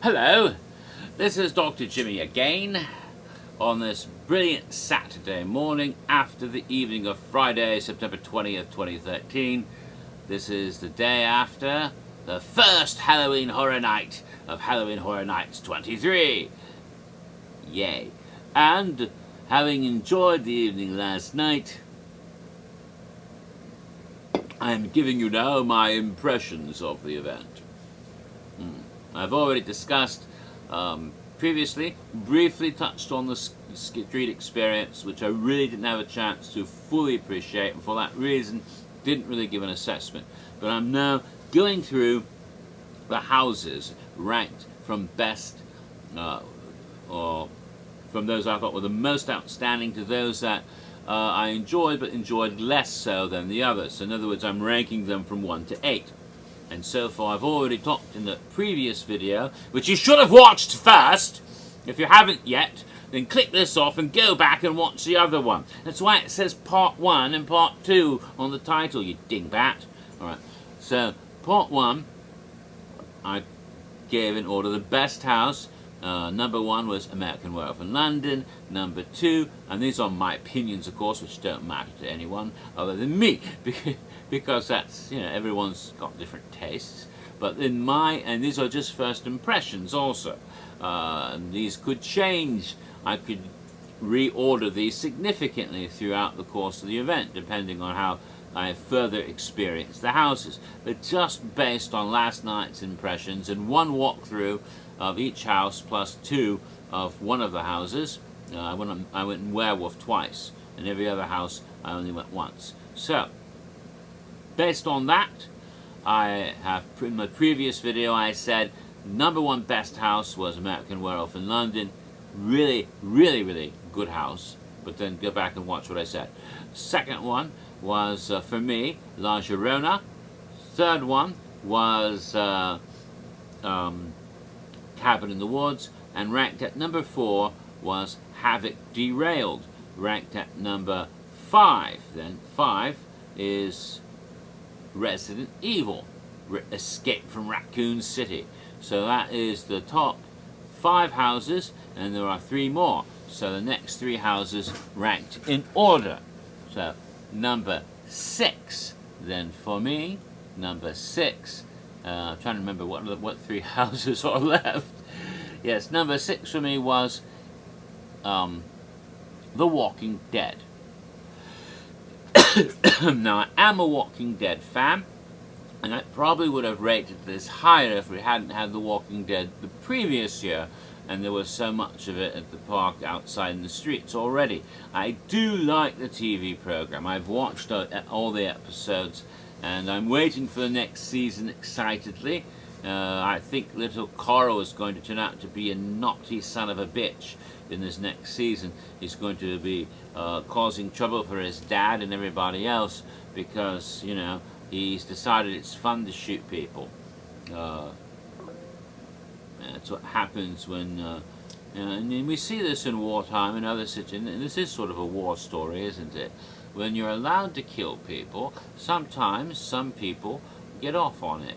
Hello, this is Dr. Jimmy again on this brilliant Saturday morning after the evening of Friday, September 20th, 2013. This is the day after the first Halloween Horror Night of Halloween Horror Nights 23. Yay. And having enjoyed the evening last night, I am giving you now my impressions of the event. I've already discussed previously, briefly touched on the street experience, which I really didn't have a chance to fully appreciate, and for that reason didn't really give an assessment. But I'm now going through the houses ranked from best, or from those I thought were the most outstanding to those that I enjoyed, but enjoyed less so than the others. In other words, I'm ranking them from 1 to 8. And so far I've already talked in the previous video, which you should have watched first. If you haven't yet, then click this off and go back and watch the other one. That's why it says part 1 and part 2 on the title, you dingbat. Alright, so part 1, I gave in order the best house. Number 1 was American Werewolf in London. Number 2, and these are my opinions, of course, which don't matter to anyone other than me, because that's, you know, everyone's got different tastes. But in and these are just first impressions also. And these could change. I could reorder these significantly throughout the course of the event, depending on how I further experience the houses. But just based on last night's impressions and one walkthrough of each house plus 2 of one of the houses, I went in Werewolf twice, and every other house I only went once. So, based on that, I have, in my previous video I said number 1 best house was American Werewolf in London. Really, really, really good house. But then go back and watch what I said. Second one was, for me, La Llorona. Third one was Cabin in the Woods. And ranked at number 4 was Havoc Derailed. Ranked at number 5. Then 5 is Resident Evil, Escape from Raccoon City. So that is the top 5 houses, and there are 3 more. So the next 3 houses ranked in order. So number 6, then for me, number 6, I'm trying to remember what 3 houses are left. Yes, number 6 for me was The Walking Dead. Now, I am a Walking Dead fan, and I probably would have rated this higher if we hadn't had The Walking Dead the previous year, and there was so much of it at the park outside in the streets already. I do like the TV program. I've watched all the episodes, and I'm waiting for the next season excitedly. I think little Coral is going to turn out to be a naughty son of a bitch in this next season. He's going to be causing trouble for his dad and everybody else because, you know, he's decided it's fun to shoot people. That's what happens when, and we see this in wartime and other situations, and this is sort of a war story, isn't it? When you're allowed to kill people, sometimes some people get off on it,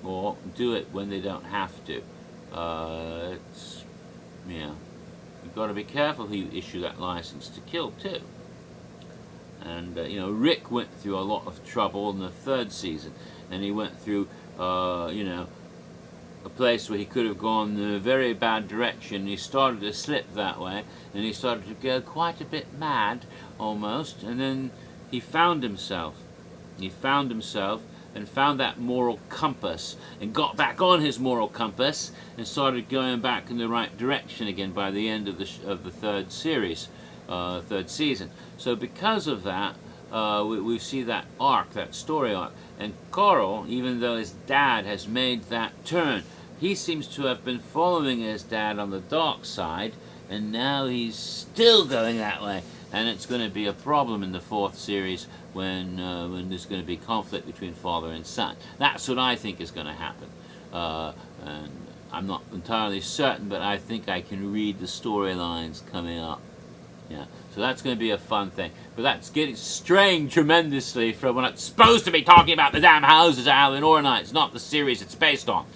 or do it when they don't have to. It's, you know, you've got to be careful who you issue that license to kill too. And you know, Rick went through a lot of trouble in the 3rd season, and he went through, you know, a place where he could have gone in a very bad direction. He started to slip that way, and he started to go quite a bit mad, almost, and then he found himself. He found himself and found that moral compass, and got back on his moral compass, and started going back in the right direction again by the end of the 3rd series, 3rd season. So because of that, we see that arc, that story arc. And Coral, even though his dad has made that turn, he seems to have been following his dad on the dark side, and now he's still going that way. And it's going to be a problem in the 4th series when there's going to be conflict between father and son. That's what I think is going to happen. And I'm not entirely certain, but I think I can read the storylines coming up. Yeah, so that's going to be a fun thing. But that's getting straying tremendously from when it's supposed to be talking about the damn houses at Halloween Horror Nights, not the series it's based on.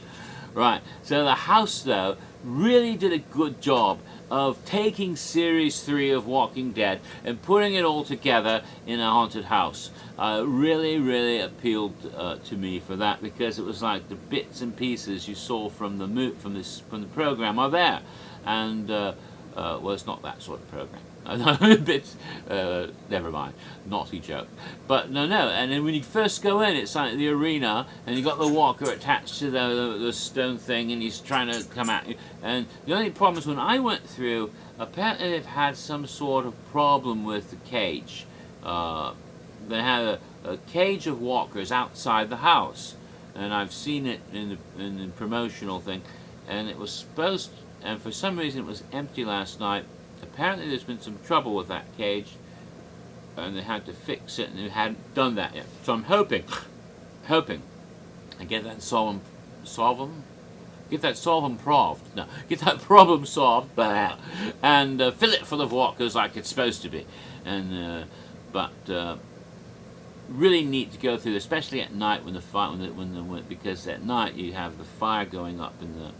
Right, so the house, though, really did a good job of taking Series 3 of Walking Dead and putting it all together in a haunted house. Really, really appealed to me for that, because it was like the bits and pieces you saw from the program are there, and well, it's not that sort of program. Never mind, naughty joke. But no, and then when you first go in, it's like the arena, and you got the walker attached to the stone thing, and he's trying to come at you. And the only problem is when I went through, apparently they've had some sort of problem with the cage. They had a cage of walkers outside the house, and I've seen it in the promotional thing, and it was supposed, and for some reason it was empty last night. Apparently there's been some trouble with that cage, and they had to fix it, and they hadn't done that yet. So I'm hoping I get that get that problem solved, and fill it full of walkers like it's supposed to be. And really neat to go through, especially at night when the fire, because at night you have the fire going up in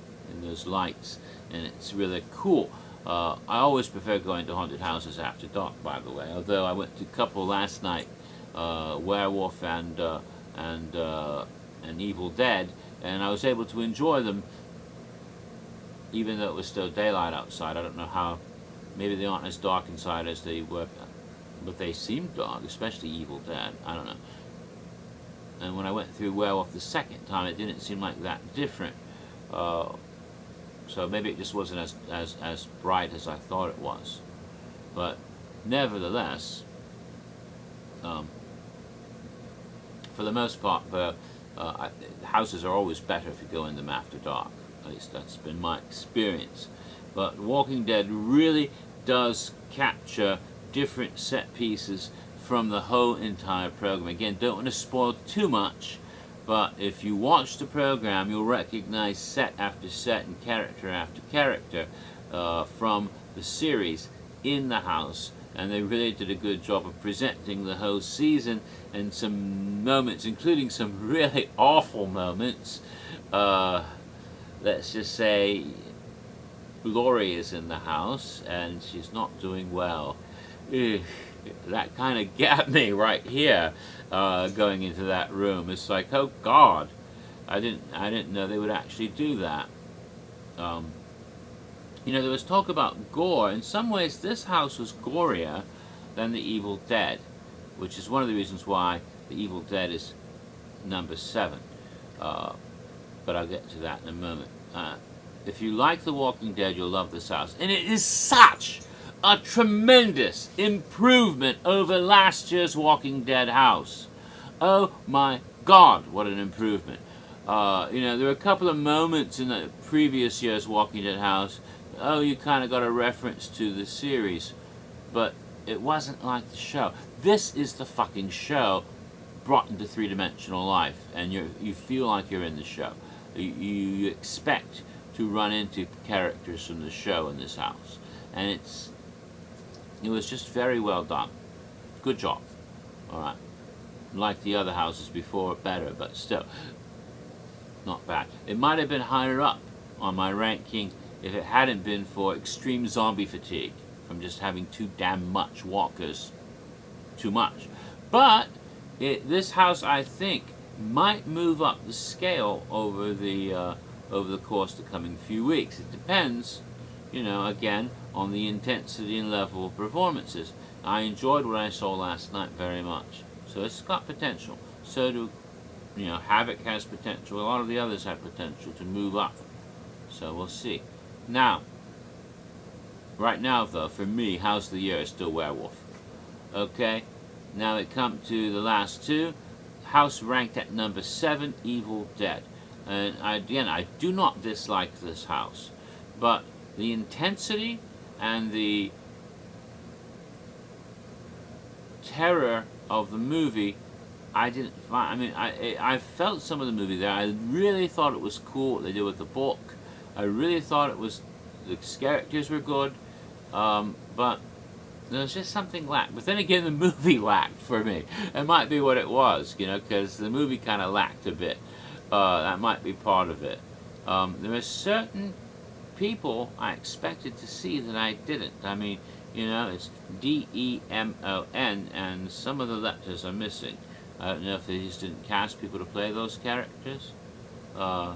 those lights, and it's really cool. I always prefer going to haunted houses after dark, by the way. Although I went to a couple last night, Werewolf and Evil Dead, and I was able to enjoy them, even though it was still daylight outside. I don't know how. Maybe they aren't as dark inside as they were, but they seemed dark, especially Evil Dead. I don't know. And when I went through Werewolf the second time, it didn't seem like that different. So maybe it just wasn't as bright as I thought it was. But nevertheless, for the most part, the houses are always better if you go in them after dark. At least that's been my experience. But Walking Dead really does capture different set pieces from the whole entire program. Again, don't want to spoil too much, but if you watch the program, you'll recognize set after set and character after character from the series in the house, and they really did a good job of presenting the whole season, and some moments, including some really awful moments. Let's just say Laurie is in the house, and she's not doing well. That kind of got me right here, going into that room. It's like, oh God, I didn't know they would actually do that. You know, there was talk about gore. In some ways, this house was gorier than The Evil Dead, which is one of the reasons why The Evil Dead is number 7. But I'll get to that in a moment. If you like The Walking Dead, you'll love this house, and it is such a tremendous improvement over last year's Walking Dead house. Oh my God, what an improvement. You know, there were a couple of moments in the previous year's Walking Dead house, oh, you kind of got a reference to the series, but it wasn't like the show. This is the fucking show brought into three-dimensional life, and you feel like you're in the show. You expect to run into characters from the show in this house, and it was just very well done. Good job. All right. Like the other houses before, better, but still not bad. It might have been higher up on my ranking if it hadn't been for extreme zombie fatigue from just having too damn much walkers. Too much. But this house, I think, might move up the scale over the course of the coming few weeks. It depends, you know, again, on the intensity and level of performances. I enjoyed what I saw last night very much, so it's got potential. So do, you know, Havoc has potential. A lot of the others have potential to move up. So we'll see. Now, right now though, for me, House of the Year is still Werewolf. Okay, now it comes to the last two. House ranked at number 7, Evil Dead. And again, I do not dislike this house, but the intensity and the terror of the movie, I didn't find. I mean, I felt some of the movie there. I really thought it was cool what they did with the book. I really thought it was, the characters were good, but there was just something lacked. But then again, the movie lacked for me. It might be what it was, you know, because the movie kind of lacked a bit. That might be part of it. There are certain people I expected to see that I didn't. I mean, you know, it's D-E-M-O-N, and some of the letters are missing. I don't know if they just didn't cast people to play those characters. I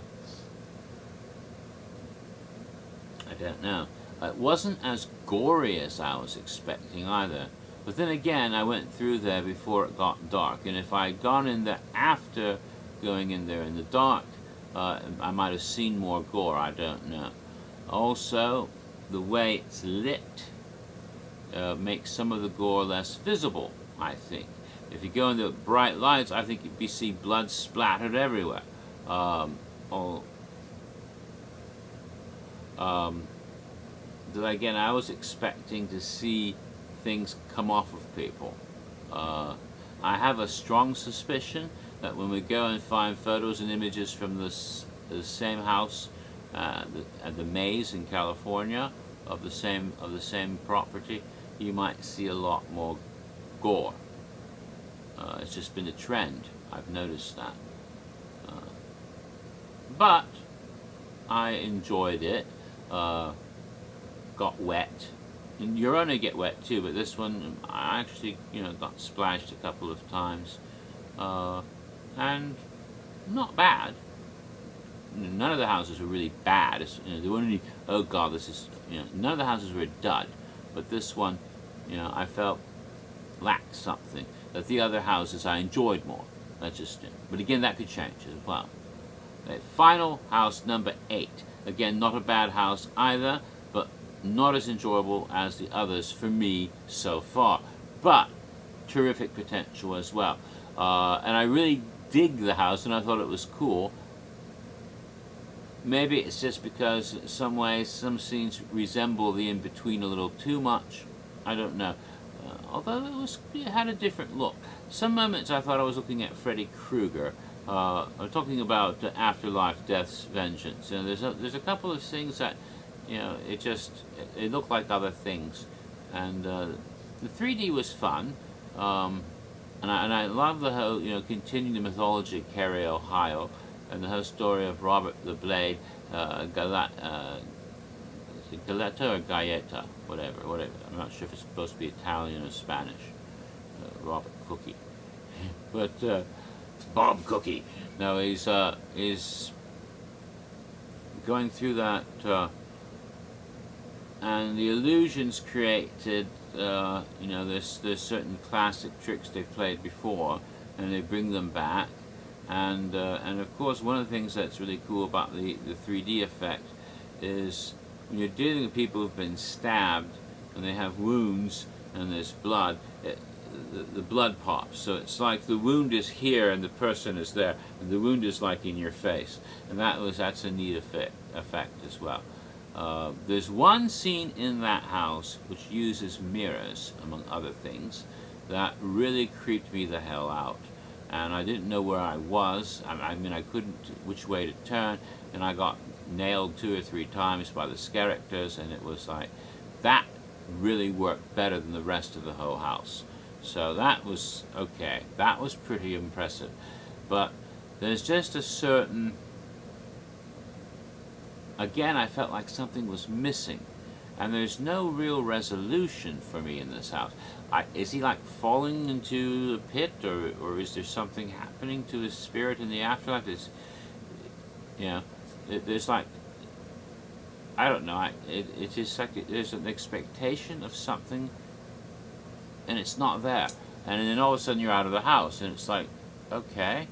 don't know. It wasn't as gory as I was expecting either. But then again, I went through there before it got dark, and if I had gone in there after going in there in the dark, I might have seen more gore, I don't know. Also, the way it's lit makes some of the gore less visible, I think. If you go in the bright lights, I think you see blood splattered everywhere. Then again, I was expecting to see things come off of people. I have a strong suspicion that when we go and find photos and images from the same house at the maze in California of the same property, you might see a lot more gore. It's just been a trend. I've noticed that. But I enjoyed it. Got wet. And your owner get wet too, but this one I actually, you know, got splashed a couple of times, and not bad. None of the houses were really bad. You know, they weren't any, oh God, this is, you know, none of the houses were a dud, but this one, you know, I felt lacked something that the other houses I enjoyed more. That's just it. But again, that could change as well. Okay, final house number 8. Again, not a bad house either, but not as enjoyable as the others for me so far, but terrific potential as well. And I really dig the house, and I thought it was cool. Maybe it's just because in some ways some scenes resemble the in-between a little too much. I don't know. Although it had a different look. Some moments I thought I was looking at Freddy Krueger. I'm talking about Afterlife, Death's Vengeance. And there's a couple of things that, you know, it looked like other things. And the 3D was fun. And I love the whole, you know, continuing the mythology of Cary, Ohio, and the whole story of Robert the Blade, Galetta or Gaeta, whatever. I'm not sure if it's supposed to be Italian or Spanish. Robert Cookie, but Bob Cookie. No, he's going through that, and the illusions created. You know, there's certain classic tricks they've played before, and they bring them back. And of course, one of the things that's really cool about the 3D effect is when you're dealing with people who've been stabbed and they have wounds and there's blood, the blood pops. So it's like the wound is here and the person is there, and the wound is like in your face. And that's a neat effect as well. There's one scene in that house which uses mirrors, among other things, that really creeped me the hell out. And I didn't know where I was. I mean, I couldn't which way to turn, and I got nailed 2 or 3 times by the characters, and it was like, that really worked better than the rest of the whole house. So that was okay. That was pretty impressive. But there's just a certain, again, I felt like something was missing. And there's no real resolution for me in this house. Is he like falling into the pit, or is there something happening to his spirit in the afterlife? You know, there's like, I don't know. It's just like there's an expectation of something, and it's not there. And then all of a sudden you're out of the house, and it's like, okay,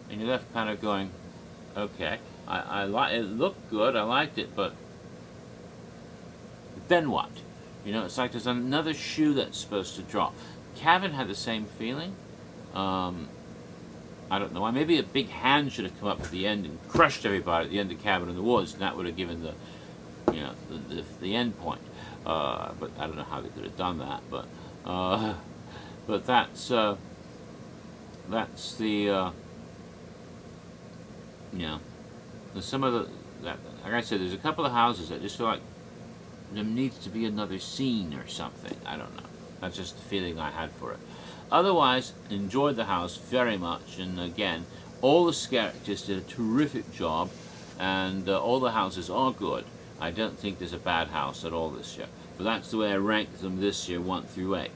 and you're left kind of going, okay, it looked good, I liked it, but then what? You know, it's like there's another shoe that's supposed to drop. Kevin had the same feeling. I don't know why. Maybe a big hand should have come up at the end and crushed everybody at the end of Cabin in the Woods, and that would have given the, you know, the end point. But I don't know how they could have done that. But that's the you know, some of like I said, there's a couple of houses that just feel like there needs to be another scene or something. I don't know. That's just the feeling I had for it. Otherwise, enjoyed the house very much, and again, all the characters did a terrific job. and all the houses are good. I don't think there's a bad house at all this year, but that's the way I ranked them this year, 1 through 8.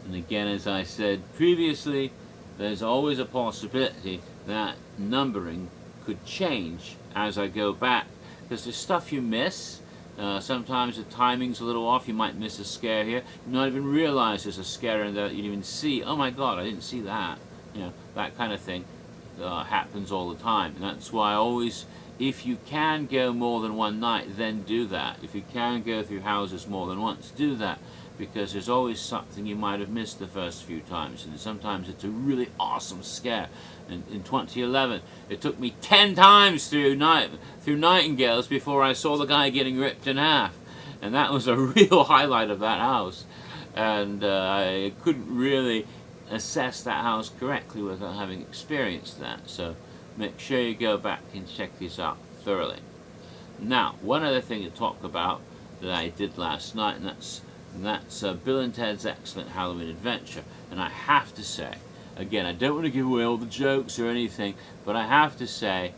And again, as I said previously, there's always a possibility that numbering could change as I go back, because there's stuff you miss. Sometimes the timing's a little off. You might miss a scare here. You not even realize there's a scare in there that you didn't even see. Oh my God, I didn't see that. You know, that kind of thing happens all the time. And that's why I always, if you can go more than one night, then do that. If you can go through houses more than once, do that. Because there's always something you might have missed the first few times. And sometimes it's a really awesome scare. And in 2011, it took me 10 times through Nightingales before I saw the guy getting ripped in half. And that was a real highlight of that house. And I couldn't really assess that house correctly without having experienced that. So make sure you go back and check these out thoroughly. Now, one other thing to talk about that I did last night, and that's Bill and Ted's Excellent Halloween Adventure. And I have to say, again, I don't want to give away all the jokes or anything, but I have to say,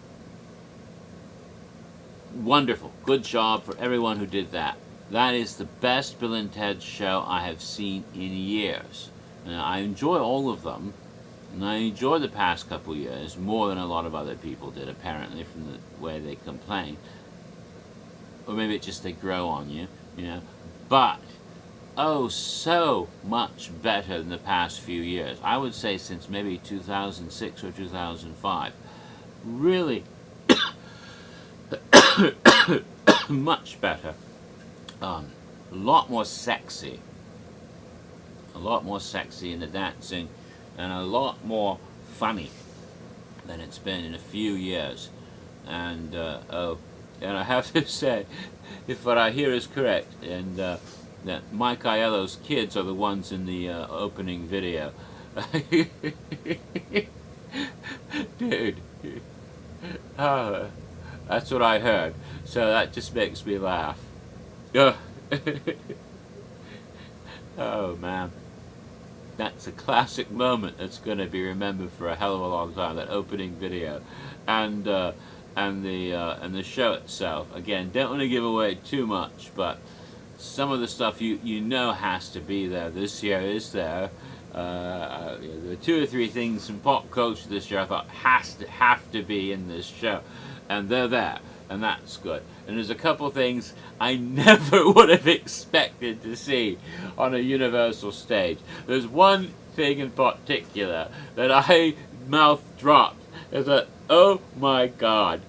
wonderful. Good job for everyone who did that. That is the best Bill and Ted show I have seen in years. Now, I enjoy all of them, and I enjoy the past couple years more than a lot of other people did, apparently, from the way they complain. Or maybe it's just they grow on you, you know. But oh, so much better than the past few years. I would say since maybe 2006 or 2005. Really much better. A lot more sexy. A lot more sexy in the dancing, and a lot more funny than it's been in a few years. And and I have to say, if what I hear is correct, and that Mike Aiello's kids are the ones in the opening video. Dude. Oh, that's what I heard. So that just makes me laugh. Oh, man. That's a classic moment that's going to be remembered for a hell of a long time, that opening video. And the show itself. Again, don't want to give away too much, but some of the stuff you know has to be there. This year is there. There are 2 or 3 things from pop culture this year I thought have to be in this show, and they're there, and that's good. And there's a couple things I never would have expected to see on a Universal stage. There's one thing in particular that I mouth dropped. Is that, oh my God.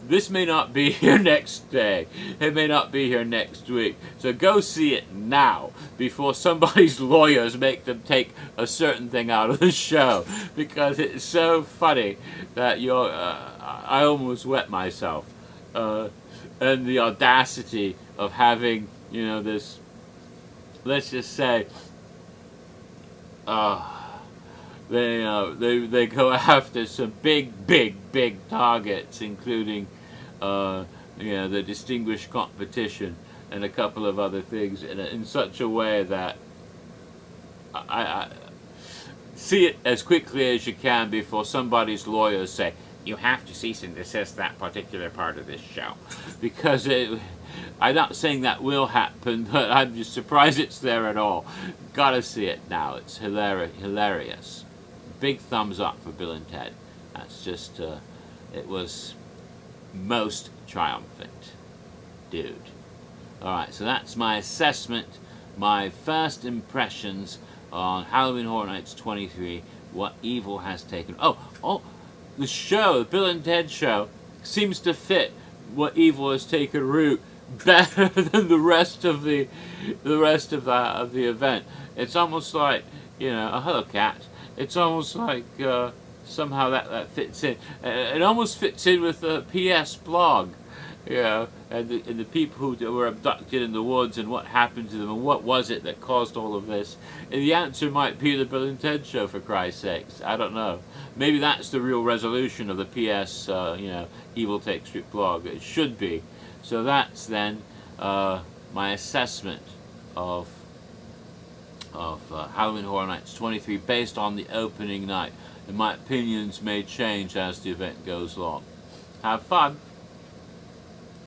This may not be here next day. It may not be here next week. So go see it now before somebody's lawyers make them take a certain thing out of the show, because it's so funny that I almost wet myself. And the audacity of having, you know, this, let's just say, they go after some big targets, including the distinguished competition and a couple of other things in such a way that I see it as quickly as you can before somebody's lawyers say, you have to cease and desist that particular part of this show. Because I'm not saying that will happen, but I'm just surprised it's there at all. Gotta see it now. It's hilarious. Big thumbs up for Bill and Ted. That's just, it was most triumphant. Dude. Alright, so that's my assessment, my first impressions on Halloween Horror Nights 23, what evil has taken. Oh, the show, the Bill and Ted show, seems to fit what evil has taken root better than the rest of the event. It's almost like, you know, oh, hello cat. It's almost like somehow that fits in. It almost fits in with the PS blog, you know, and the people who were abducted in the woods and what happened to them and what was it that caused all of this. And the answer might be the Bill and Ted show, for Christ's sakes. I don't know. Maybe that's the real resolution of the PS, Evil Takes Root blog. It should be. So that's then my assessment of Halloween Horror Nights 23 based on the opening night. And my opinions may change as the event goes along. have fun.